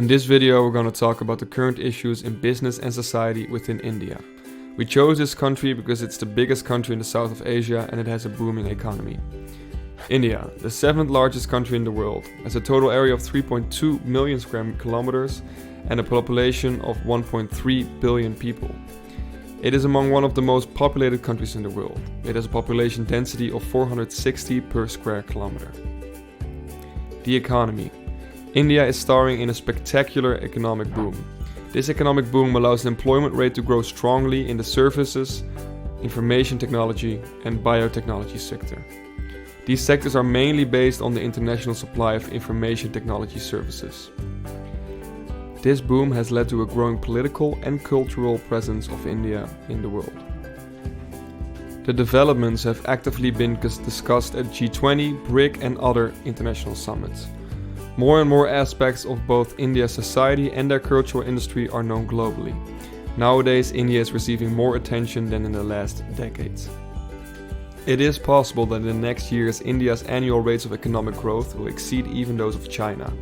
In this video, we're going to talk about the current issues in business and society within India. We chose this country because it's the biggest country in the south of Asia and it has a booming economy. India, the 7th largest country in the world, has a total area of 3.2 million square kilometers and a population of 1.3 billion people. It is among one of the most populated countries in the world. It has a population density of 460 per square kilometer. The economy. India is starring in a spectacular economic boom. This economic boom allows the employment rate to grow strongly in the services, information technology, and biotechnology sector. These sectors are mainly based on the international supply of information technology services. This boom has led to a growing political and cultural presence of India in the world. The developments have actively been discussed at G20, BRIC, and other international summits. More and more aspects of both India's society and their cultural industry are known globally. Nowadays, India is receiving more attention than in the last decades. It is possible that in the next years, India's annual rates of economic growth will exceed even those of China.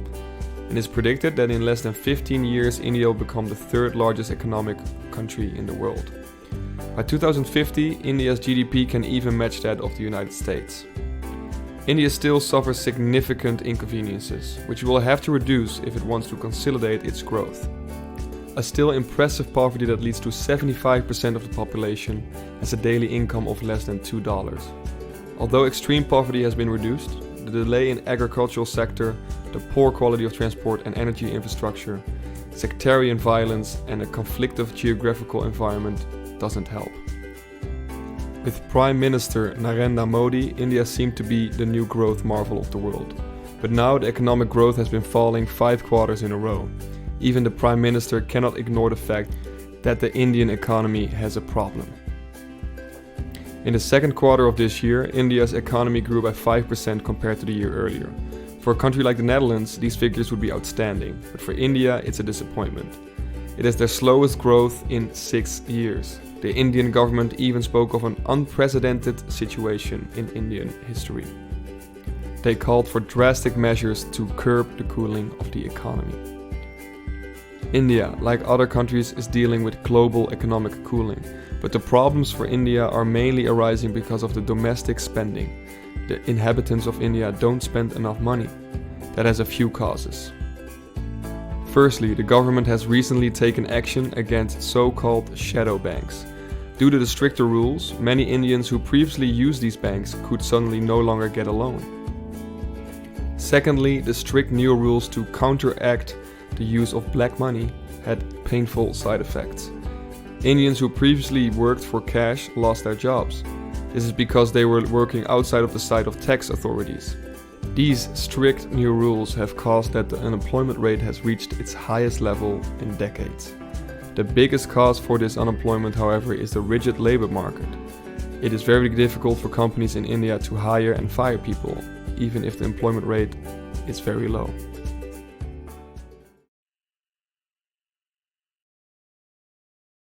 It is predicted that in less than 15 years, India will become the 3rd largest economic country in the world. By 2050, India's GDP can even match that of the United States. India still suffers significant inconveniences, which it will have to reduce if it wants to consolidate its growth. A still impressive poverty that leads to 75% of the population has a daily income of less than $2. Although extreme poverty has been reduced, the delay in agricultural sector, the poor quality of transport and energy infrastructure, sectarian violence and a conflictive geographical environment doesn't help. With Prime Minister Narendra Modi, India seemed to be the new growth marvel of the world. But now the economic growth has been falling 5 quarters in a row. Even the Prime Minister cannot ignore the fact that the Indian economy has a problem. In the 2nd quarter of this year, India's economy grew by 5% compared to the year earlier. For a country like the Netherlands, these figures would be outstanding, but for India, it's a disappointment. It is their slowest growth in 6 years. The Indian government even spoke of an unprecedented situation in Indian history. They called for drastic measures to curb the cooling of the economy. India, like other countries, is dealing with global economic cooling, but the problems for India are mainly arising because of the domestic spending. The inhabitants of India don't spend enough money. That has a few causes. Firstly, the government has recently taken action against so-called shadow banks. Due to the stricter rules, many Indians who previously used these banks could suddenly no longer get a loan. Secondly, the strict new rules to counteract the use of black money had painful side effects. Indians who previously worked for cash lost their jobs. This is because they were working outside of the sight of tax authorities. These strict new rules have caused that the unemployment rate has reached its highest level in decades. The biggest cause for this unemployment, however, is the rigid labor market. It is very difficult for companies in India to hire and fire people, even if the employment rate is very low.